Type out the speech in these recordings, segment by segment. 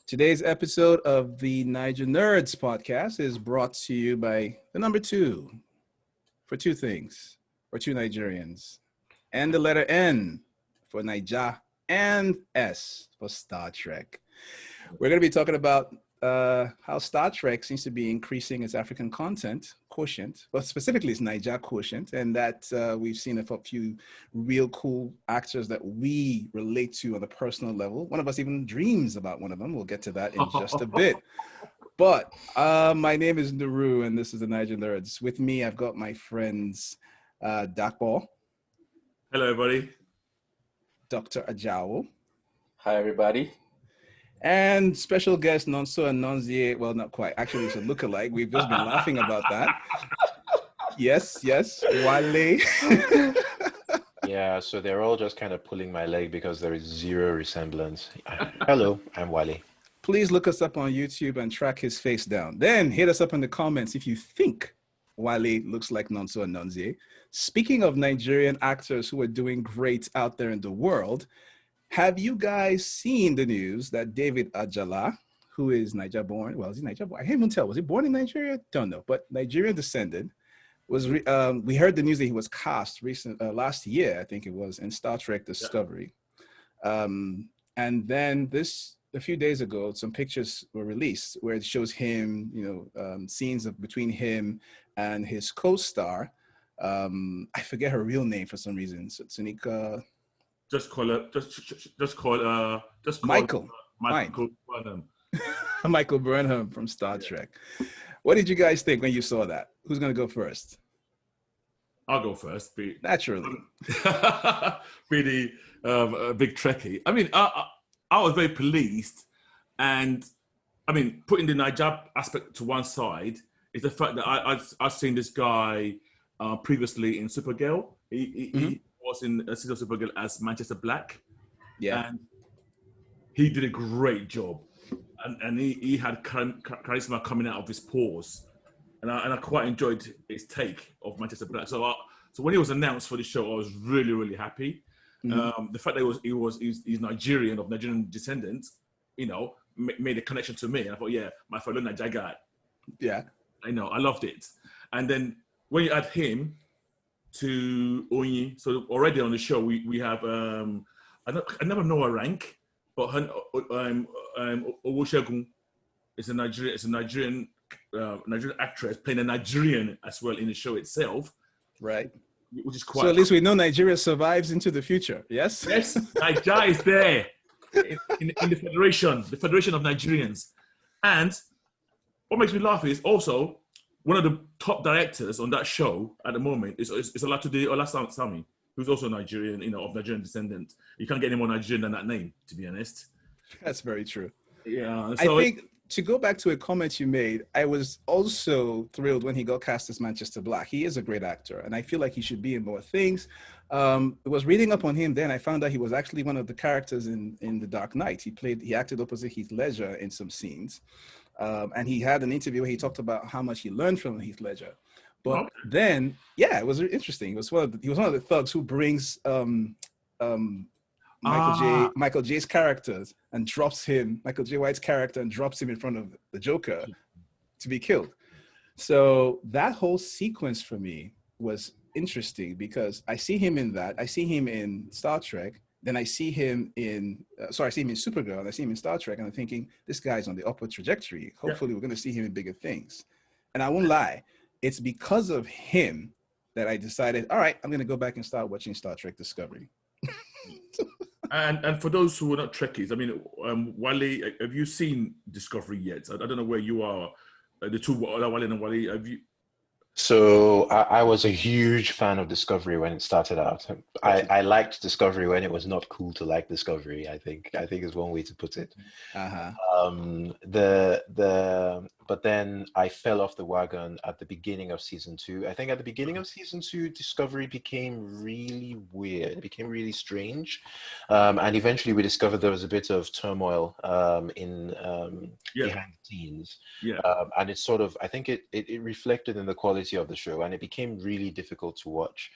Today's episode of the Niger Nerds podcast is brought to you by the number two for two things, for two Nigerians, and the letter N for Niger, and S for Star Trek. We're going to be talking about how Star Trek seems to be increasing its African content quotient, but specifically its Niger quotient, and that we've seen a few real cool actors that we relate to on a personal level. One of us even dreams about one of them. We'll get to that in just a bit. But my name is Naru, and this is the Niger Nerds. With me, I've got my friends Dakball. Hello, everybody. Dr. Ajawo. Hi, everybody. And special guest Nonso and Nonzie. Well, not quite. Actually, it's a lookalike. We've just been laughing about that. Yes, Wale. Yeah, so they're all just kind of pulling my leg because there is zero resemblance. Hello, I'm Wale. Please look us up on YouTube and track his face down. Then hit us up in the comments if you think Wale looks like Nonso and Nonzie. Speaking of Nigerian actors who are doing great out there in the world, have you guys seen the news that David Ajala, who is Niger born, well, is he Niger born? I can't even tell. Was he born in Nigeria? Don't know. But Nigerian descended. We heard the news that he was cast last year, I think it was, in Star Trek Discovery. Yeah. And then a few days ago, some pictures were released where it shows him, scenes between him and his co-star. I forget her real name for some reason. So Tsunika. Just call Michael. Michael Burnham. Michael Burnham from Star Trek. What did you guys think when you saw that? Who's going to go first? I'll go first. Naturally. Really a big Trekkie. I mean, I was very pleased. And, I mean, putting the Niger aspect to one side is the fact that I've seen this guy previously in Supergirl. He was in a season of Supergirl as Manchester Black. Yeah. And he did a great job. And he had charisma coming out of his pores. And I quite enjoyed his take of Manchester Black. So when he was announced for the show, I was really, really happy. Mm-hmm. The fact that he's Nigerian, of Nigerian descendant, made a connection to me. And I thought, yeah, my fellow Niger guy. Yeah. I loved it. And then when you add him to Onyi, so already on the show we have I never know her rank, but Owoshegun is a Nigerian actress playing a Nigerian as well in the show itself, right? Which is quite. So at least we know Nigeria survives into the future. Yes. Yes, Nigeria is there in the Federation of Nigerians, and what makes me laugh is also one of the top directors on that show at the moment is Olatunde Olasami, who's also Nigerian, of Nigerian descent. You can't get any more Nigerian than that name, to be honest. That's very true. Yeah. So I think to go back to a comment you made, I was also thrilled when he got cast as Manchester Black. He is a great actor, and I feel like he should be in more things. I was reading up on him then. I found out he was actually one of the characters in The Dark Knight. He acted opposite Heath Ledger in some scenes. And he had an interview where he talked about how much he learned from Heath Ledger. But then, yeah, it was interesting. He was one of the thugs who brings Michael J's characters and drops him, Michael J. White's character, and drops him in front of the Joker to be killed. So that whole sequence for me was interesting because I see him in that. I see him in Star Trek. Then I see him in Supergirl, and I see him in Star Trek, and I'm thinking, this guy's on the upward trajectory. Hopefully we're going to see him in bigger things. And I won't lie, it's because of him that I decided, all right, I'm going to go back and start watching Star Trek Discovery. and for those who are not Trekkies, I mean, Wale, have you seen Discovery yet? I don't know where you are. The two, Wale and Wale, have you? So I was a huge fan of Discovery when it started out. I liked Discovery when it was not cool to like Discovery. I think is one way to put it. But then I fell off the wagon at the beginning of season 2. I think at the beginning of season 2, Discovery became really weird. It became really strange, and eventually we discovered there was a bit of turmoil behind the scenes. Yeah, and it's sort of, I think it reflected in the quality of the show, and it became really difficult to watch.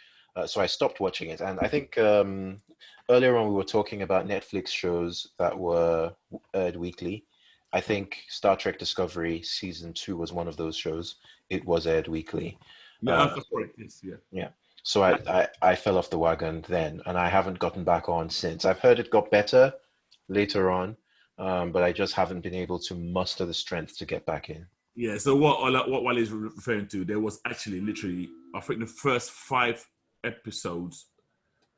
So I stopped watching it. And I think earlier on we were talking about Netflix shows that were aired weekly. I think Star Trek Discovery season 2 was one of those shows. It was aired weekly. Yeah, that's correct. Yes, yeah. Yeah. So I fell off the wagon then, and I haven't gotten back on since. I've heard it got better later on, but I just haven't been able to muster the strength to get back in. Yeah, so what Wally is referring to, there was actually literally, I think the first 5 episodes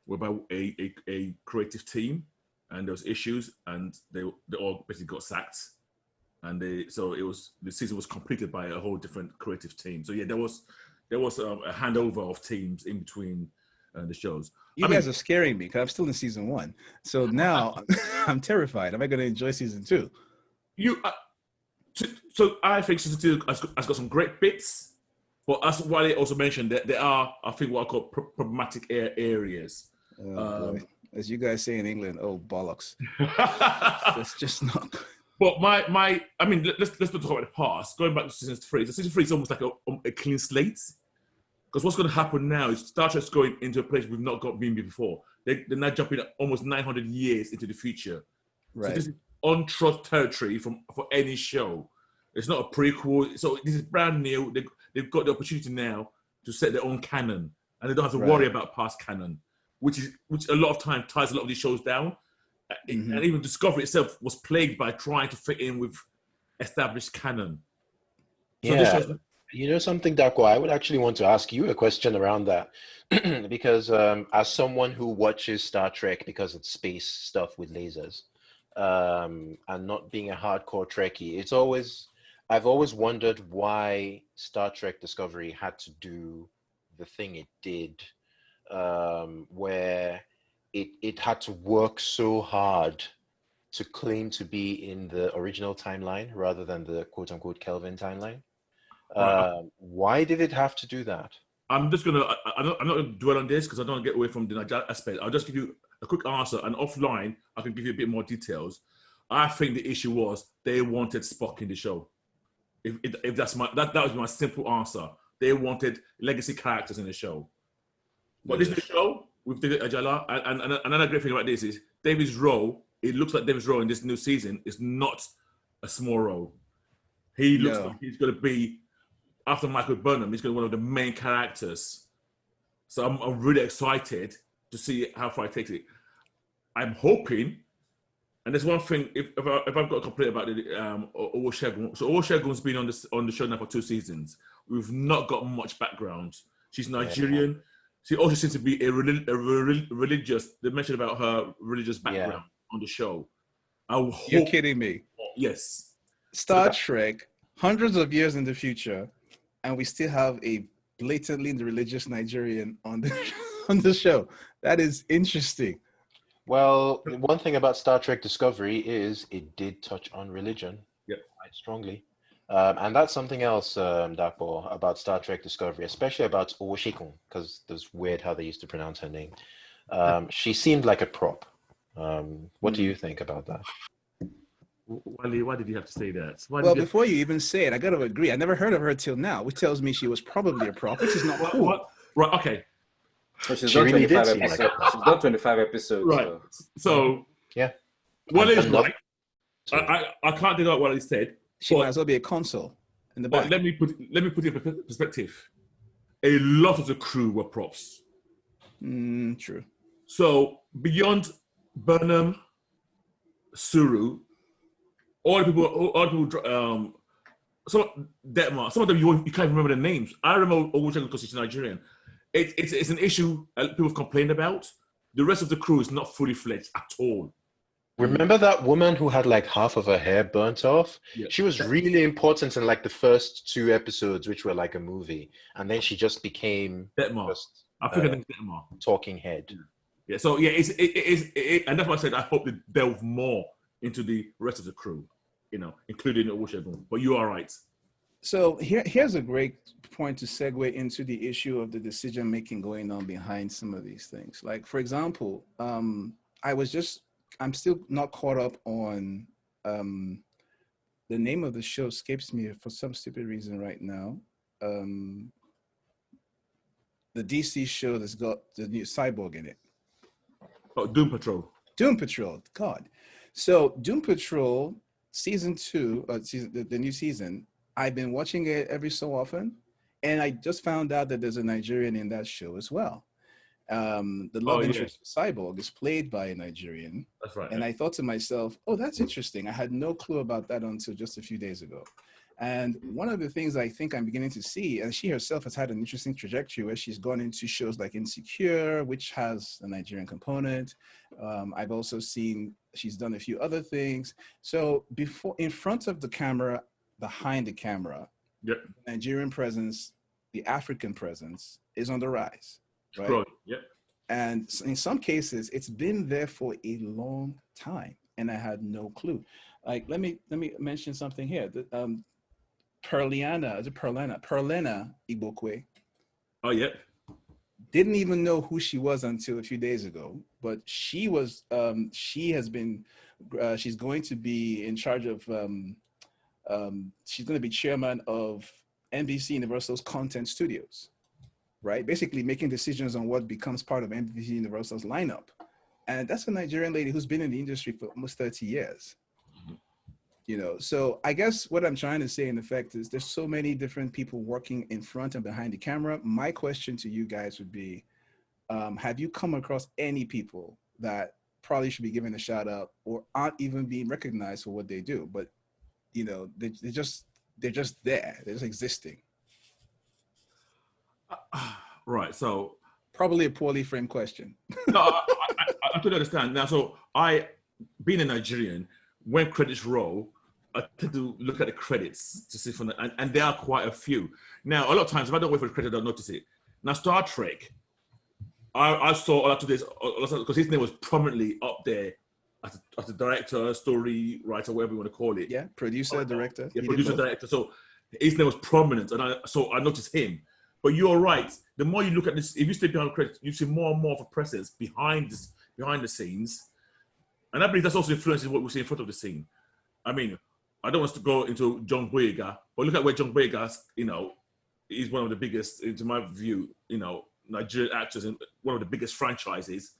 were by a creative team, and there was issues, and they all basically got sacked, and the season was completed by a whole different creative team. So yeah, there was a handover of teams in between the shows. You guys are scaring me because I'm still in season 1. So now I'm terrified. Am I going to enjoy season 2? So I think season 2 has got some great bits, but as Wale also mentioned, that there are, I think, what I call problematic areas. Oh, boy. As you guys say in England, oh bollocks. That's just not good. But I mean, let's not talk about the past. Going back to season 3, so season 3 is almost like a clean slate. Because what's going to happen now is Star Trek's going into a place we've not been before. They're now jumping almost 900 years into the future. Right. So this is untrust territory for any show. It's not a prequel. So this is brand new. They've got the opportunity now to set their own canon. And they don't have to worry about past canon, which a lot of time ties a lot of these shows down. Mm-hmm. And even Discovery itself was plagued by trying to fit in with established canon. So yeah. You know something, Dako? I would actually want to ask you a question around that. Because as someone who watches Star Trek because it's space stuff with lasers, and not being a hardcore Trekkie, I've always wondered why Star Trek Discovery had to do the thing it did, where it had to work so hard to claim to be in the original timeline rather than the quote-unquote Kelvin timeline. Why did it have to do that? I'm not gonna dwell on this because I don't want to get away from the Nigeria aspect. I'll just give you a quick answer, and offline I can give you a bit more details. I think the issue was they wanted Spock in the show. If that was my simple answer. They wanted legacy characters in the show. But this new show with David Ajala, and another great thing about this is David's role. It looks like David's role in this new season is not a small role. He looks like he's going to be, after Michael Burnham, he's going to be one of the main characters. So I'm really excited to see how far it takes it. I'm hoping, and there's one thing, if I've got a complaint about it, Olusegun. So Olusegun's been on the show now for 2 seasons. We've not got much background. She's Nigerian. Yeah. She also seems to be a religious. They mentioned about her religious background on the show. You're kidding me? Yes. Star Trek, hundreds of years in the future, and we still have a blatantly religious Nigerian on the show. That is interesting. Well, one thing about Star Trek Discovery is it did touch on religion quite strongly. And that's something else, Dapo, about Star Trek Discovery, especially about Olusegun, because it's weird how they used to pronounce her name. She seemed like a prop. What do you think about that? Wally, why did you have to say that? Before you even say it, I got to agree. I never heard of her till now, which tells me she was probably a prop, which is not cool. What? Right, okay. So she's done 25 episodes. She's done 25 episodes. Right. So yeah. Wally's right. I can't deny what he said. She might as well be a console in the back. But let me put it in perspective. A lot of the crew were props. True. So beyond Burnham, Suru, all the people, some Detmar, some of them you can't even remember their names. I remember Olusegun because she's Nigerian. It's an issue people have complained about. The rest of the crew is not fully fledged at all. Remember that woman who had like half of her hair burnt off? Yeah. She was really important in like the first 2 episodes, which were like a movie, and then she just became Detmar. I think her name's Detmar. Talking head. Yeah. So yeah, it, and that's why I said I hope they delve more into the rest of the crew, including Olusegun. But you are right. So here's a great point to segue into the issue of the decision making going on behind some of these things. Like, for example, I'm still not caught up on the name of the show escapes me for some stupid reason right now. The DC show that's got the new Cyborg in it. Oh, Doom Patrol. Doom Patrol, God. So Doom Patrol season 2, the new season, I've been watching it every so often, and I just found out that there's a Nigerian in that show as well. The love interest Cyborg is played by a Nigerian. That's right. And I thought to myself, oh, that's interesting. I had no clue about that until just a few days ago. And one of the things I think I'm beginning to see, and she herself has had an interesting trajectory where she's gone into shows like Insecure, which has a Nigerian component. I've also seen she's done a few other things. So before, in front of the camera, behind the camera, yep. Nigerian presence, the African presence is on the rise. Right? Right. Yep. And in some cases, it's been there for a long time, and I had no clue. Like, let me mention something here. Perlena Igbokwe. Oh, yeah. Didn't even know who she was until a few days ago, but she was. She's going to be in charge of. She's going to be chairman of NBC Universal's content studios. Right, basically making decisions on what becomes part of NBC Universal's lineup, and that's a Nigerian lady who's been in the industry for almost 30 years. You know, so I guess what I'm trying to say in effect is there's so many different people working in front and behind the camera. My question to you guys would be, have you come across any people that probably should be given a shout out or aren't even being recognized for what they do, but you know, they're just there, they're just existing? Right, so probably a poorly framed question. No, I totally understand. Now, so being a Nigerian, when credits roll, I tend to look at the credits to see and there are quite a few. Now, a lot of times, if I don't wait for the credit, I don't notice it. Now, Star Trek, I saw a lot of this because his name was prominently up there as a director, story writer, whatever you want to call it. Yeah, producer, director. Yeah, producer, director. So his name was prominent, and I noticed him. But you're right. The more you look at this, if you stay behind the credits, you see more and more of a presence behind the scenes, and I believe that's also influences what we see in front of the scene. I mean, I don't want us to go into John Boyega, but look at where John Boyega, you know, is one of the biggest, into my view, you know, Nigerian actors in one of the biggest franchises.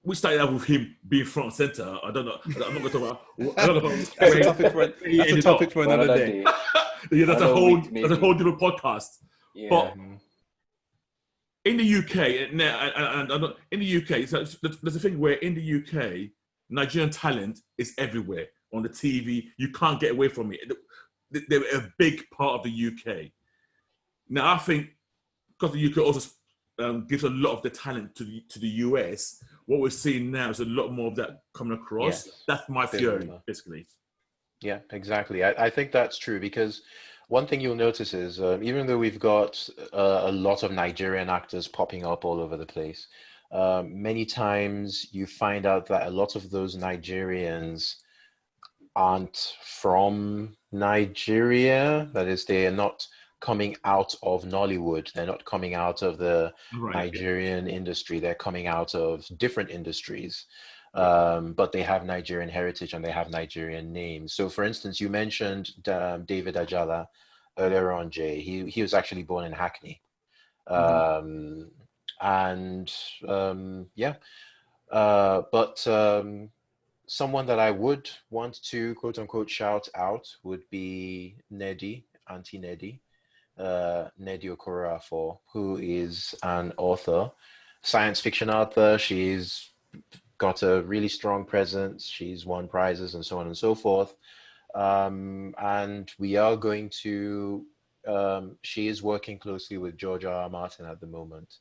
We started out with him being front and center. I don't know. I'm not going to talk about. That's a topic for another day. Yeah, that's a whole different podcast. Yeah. But in the UK, and in the UK, so there's a thing where in the UK, Nigerian talent is everywhere on the TV. You can't get away from it. They're a big part of the UK. Now, I think because the UK also gives a lot of the talent to the US, what we're seeing now is a lot more of that coming across. Yes. That's my theory, basically. Yeah, exactly. I think that's true because one thing you'll notice is even though we've got a lot of Nigerian actors popping up all over the place, many times you find out that a lot of those Nigerians aren't from Nigeria. That is, they are not coming out of Nollywood. They're not coming out of the Nigerian industry. They're coming out of different industries. But they have Nigerian heritage and they have Nigerian names. So for instance, you mentioned David Ajala earlier on, Jay. He was actually born in Hackney. Someone that I would want to quote unquote shout out would be Auntie Neddy Okorafor, who is an author, science fiction author. She's got a really strong presence. She's won prizes and so on and so forth. And we are going to, she is working closely with George R. R. Martin at the moment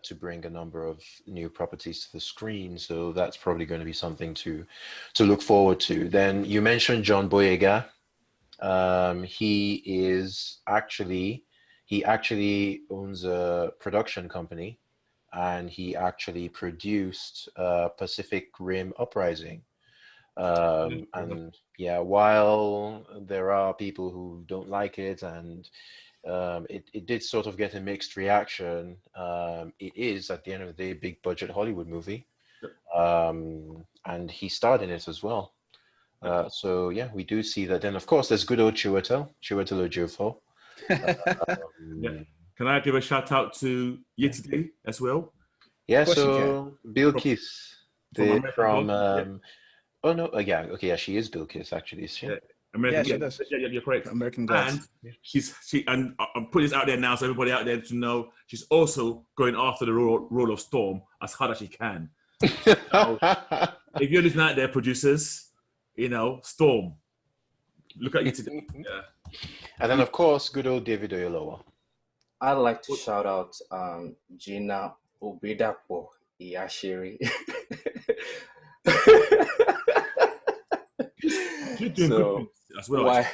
to bring a number of new properties to the screen. So that's probably going to be something to look forward to. Then you mentioned John Boyega. He actually owns a production company, and he actually produced Pacific Rim Uprising. And yeah, while there are people who don't like it, and it did sort of get a mixed reaction, it is, at the end of the day, a big budget Hollywood movie. And he starred in it as well. So yeah, we do see that. Then of course there's good old Chiwetel Ejiofor. Can I give a shout out to Yesterday as well? Yeah, so Bill Kiss from Oh no, yeah, okay, yeah, she is Bilkis actually, is she? Yeah, Yeah, American. she Yeah, does. you're correct. American And Gods. I'm putting this out there now, so everybody out there to know she's also going after the role of Storm as hard as she can. So if you're listening out there, producers, Storm, look at you today. Yeah. And then of course, good old David Oyelowo. I'd like to shout out Gina Obedapo Iyashiri. You're doing good So things as well.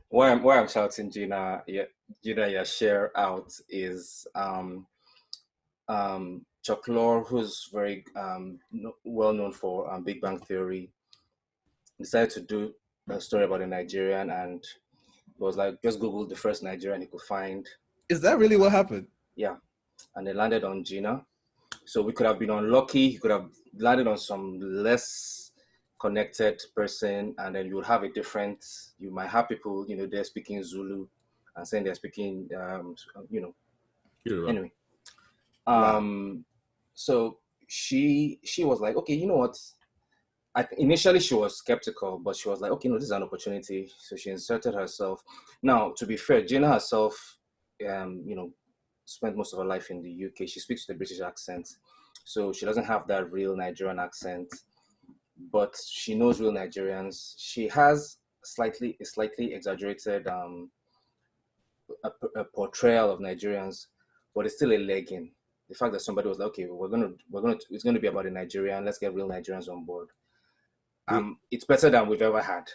why I'm shouting Gina Yashir out is Chuck Lorre, who's very well known for Big Bang Theory, decided to do a story about a Nigerian, and it was like just Google the first Nigerian he could find. Is that really what happened? Yeah, and they landed on Gina. So we could have been unlucky. He could have landed on some less connected person, and then you would have a different. You might have people, they're speaking Zulu, and saying they're speaking, anyway. So she was like, okay, you know what? Initially she was skeptical, but she was like, okay, no, this is an opportunity. So she inserted herself. Now, to be fair, Gina herself, spent most of her life in the UK. She speaks with a British accent, so she doesn't have that real Nigerian accent, but she knows real Nigerians. She has a slightly exaggerated a portrayal of Nigerians, but it's still a legging. The fact that somebody was like, okay, it's gonna be about a Nigerian. Let's get real Nigerians on board. It's better than we've ever had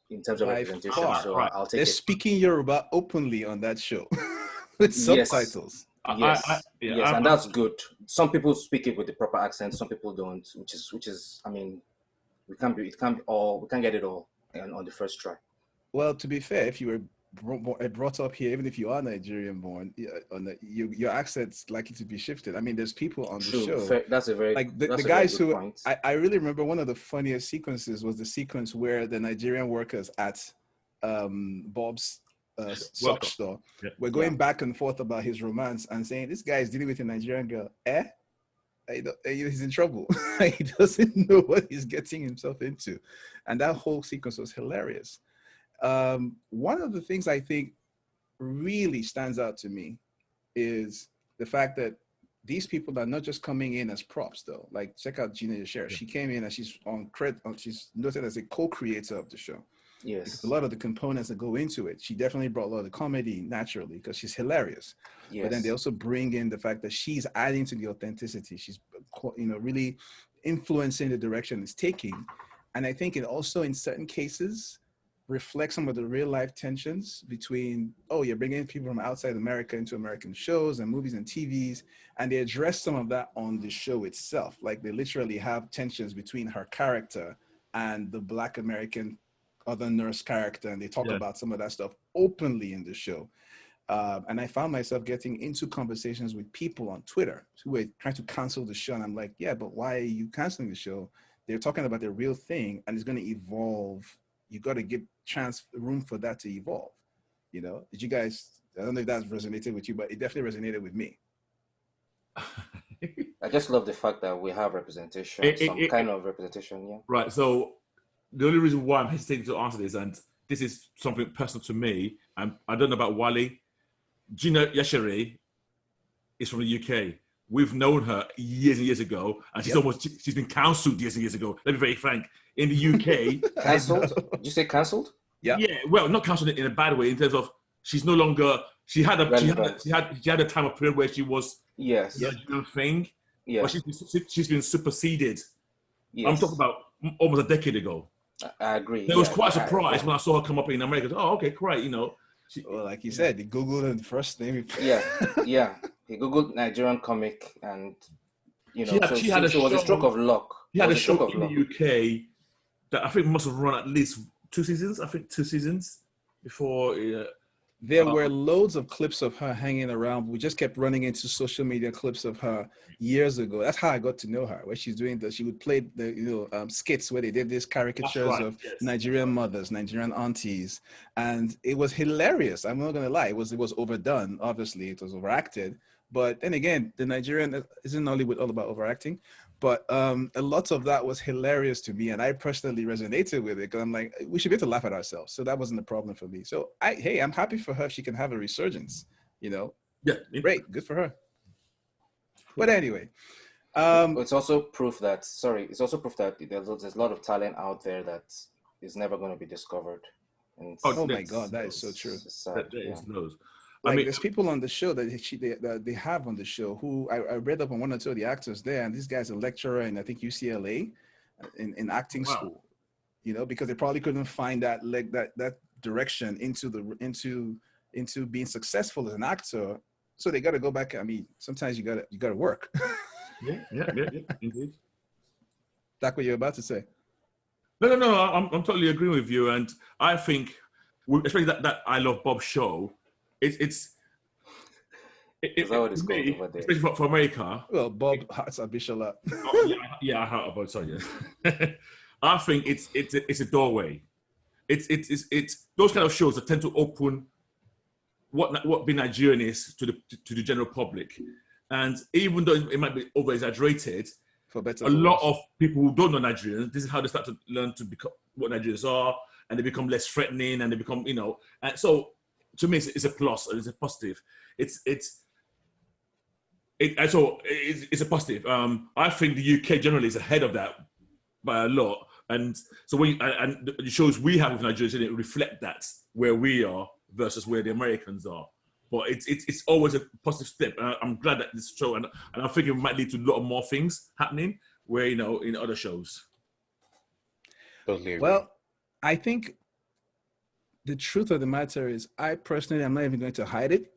in terms of representation. So right. I'll take They're it. speaking Yoruba openly on that show with subtitles. Yes, and that's good. Some people speak it with the proper accent. Some people don't, which is. I mean, we can't get it all on the first try. Well, to be fair, if you were brought up here, even if you are Nigerian born, your accent's likely to be shifted. I mean, there's people on the show. That's a very the guys who point. I really remember one of the funniest sequences was the sequence where the Nigerian workers at Bob's sock store were going back and forth about his romance and saying this guy is dealing with a Nigerian girl. He's in trouble. He doesn't know what he's getting himself into, and that whole sequence was hilarious. One of the things I think really stands out to me is the fact that these people are not just coming in as props, though. Like, check out Gina Yashir. Yeah. She came in and she's on credit. She's noted as a co-creator of the show. Yes. Because a lot of the components that go into it, she definitely brought a lot of the comedy naturally because she's hilarious. Yes. But then they also bring in the fact that she's adding to the authenticity. She's, really influencing the direction it's taking. And I think it also, in certain cases, reflects some of the real life tensions between, you're bringing people from outside America into American shows and movies and TVs, and they address some of that on the show itself. Like, they literally have tensions between her character and the Black American other nurse character, and they talk about some of that stuff openly in the show. And I found myself getting into conversations with people on Twitter who were trying to cancel the show, and I'm like, yeah, but why are you canceling the show? They're talking about the real thing, and it's going to evolve. You got to give room for that to evolve. Did you guys? I don't know if that's resonated with you, but it definitely resonated with me. I just love the fact that we have representation, kind of representation. Yeah. Right. So the only reason why I'm hesitating to answer this, and this is something personal to me, and I don't know about Wale. Gina Yashiri is from the UK. We've known her years and years ago, and she's been cancelled years and years ago. Let me be very frank. In the UK, cancelled? Did you say cancelled? Yeah. Well, not cancelled in a bad way in terms of she's no longer. She had a time of period where she was the thing. Yeah. But she's been superseded. Yes. I'm talking about almost a decade ago. I agree. I was quite surprised when I saw her come up in America. Oh, okay, great. Well, like you said, they Googled the first name. Yeah. He Googled Nigerian comic, and it was a stroke of luck. He had a show in the UK that I think must have run at least 2 seasons. I think 2 seasons before. There were loads of clips of her hanging around. We just kept running into social media clips of her years ago. That's how I got to know her. Where she's doing she would play the skits where they did these caricatures of Nigerian mothers, Nigerian aunties, and it was hilarious. I'm not gonna lie. It was overdone. Obviously, it was overacted, But then again, the Nigerian isn't Nollywood all about overacting, but a lot of that was hilarious to me, and I personally resonated with it because I'm like, we should be able to laugh at ourselves. So that wasn't a problem for me. So I'm happy for her if she can have a resurgence. You know, Yeah. great, good for her. But anyway, it's also proof that there's a lot of talent out there that is never going to be discovered. And oh my God, that is so true. It's sad. There is loads. Like there's people on the show that they have on the show who I read up on one or two of the actors there, and this guy's a lecturer in I think UCLA in acting school. You know, because they probably couldn't find that direction into being successful as an actor, so they got to go back. I mean, sometimes you got to work. Yeah, indeed. That's what you're about to say. No. I'm totally agreeing with you, and I think, especially that I Love Bob show, it's Is that what it's called over there? especially for America. Well, Bob Hatsabishala. I heard about. Sorry, yeah. I think it's a doorway. It's those kind of shows that tend to open what being Nigerian is to the general public, and even though it might be over exaggerated, For better, a lot of people who don't know Nigerians, this is how they start to learn to become what Nigerians are, and they become less threatening, and they become, and so to me, it's a plus, it's a positive. It's a positive. I think the UK generally is ahead of that by a lot, and so and the shows we have with Nigerians, it reflect that where we are versus where the Americans are. But it's always a positive step. I'm glad that this show, and I think it might lead to a lot of more things happening where, in other shows. Totally agree. Well, I think the truth of the matter is, I personally, I'm not even going to hide it.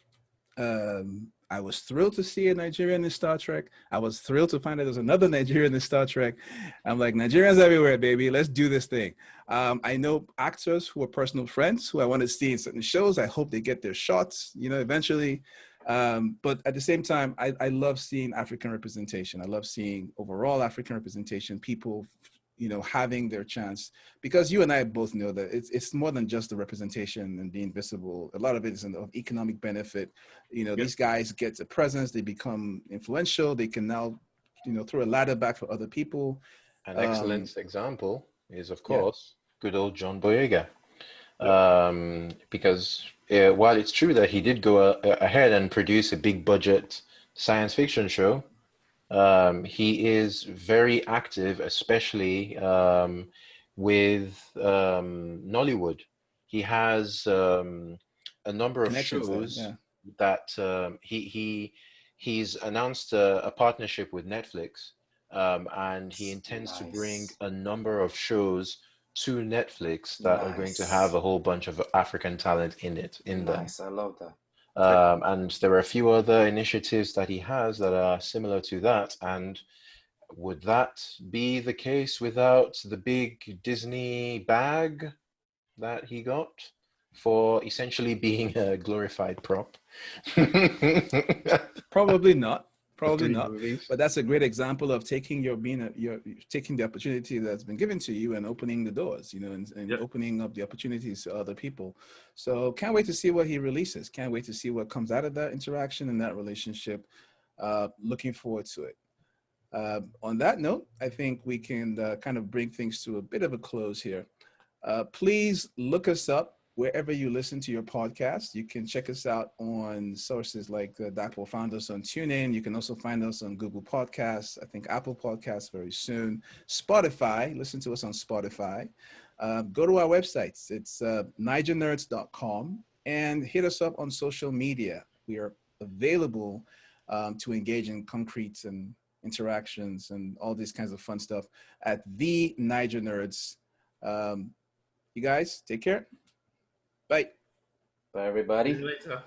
I was thrilled to see a Nigerian in Star Trek. I was thrilled to find out there's another Nigerian in Star Trek. I'm like, Nigerians everywhere, baby. Let's do this thing. I know actors who are personal friends who I want to see in certain shows. I hope they get their shots, eventually. But at the same time, I love seeing African representation. I love seeing overall African representation, people, having their chance, because you and I both know that it's more than just the representation and being visible. A lot of it is of economic benefit. These guys get a presence, they become influential. They can now, throw a ladder back for other people. An excellent example is, of course, good old John Boyega. Because while it's true that he did go ahead and produce a big budget science fiction show, he is very active, especially with Nollywood. He has a number of shows that he's announced a partnership with Netflix, and he intends to bring a number of shows to Netflix that are going to have a whole bunch of African talent in them. I love that. And there are a few other initiatives that he has that are similar to that. And would that be the case without the big Disney bag that he got for essentially being a glorified prop? Probably not. But that's a great example of taking taking the opportunity that's been given to you and opening the doors, and opening up the opportunities to other people. So can't wait to see what he releases. Can't wait to see what comes out of that interaction and that relationship. Looking forward to it. On that note, I think we can kind of bring things to a bit of a close here. Please look us up wherever you listen to your podcast. You can check us out on sources like that will find us on TuneIn. You can also find us on Google Podcasts, I think Apple Podcasts very soon. Spotify, listen to us on Spotify. Go to our websites. It's NigerNerds.com, and hit us up on social media. We are available to engage in concrete and interactions and all these kinds of fun stuff at the Niger Nerds. You guys, take care. Bye. Bye, everybody. See you later.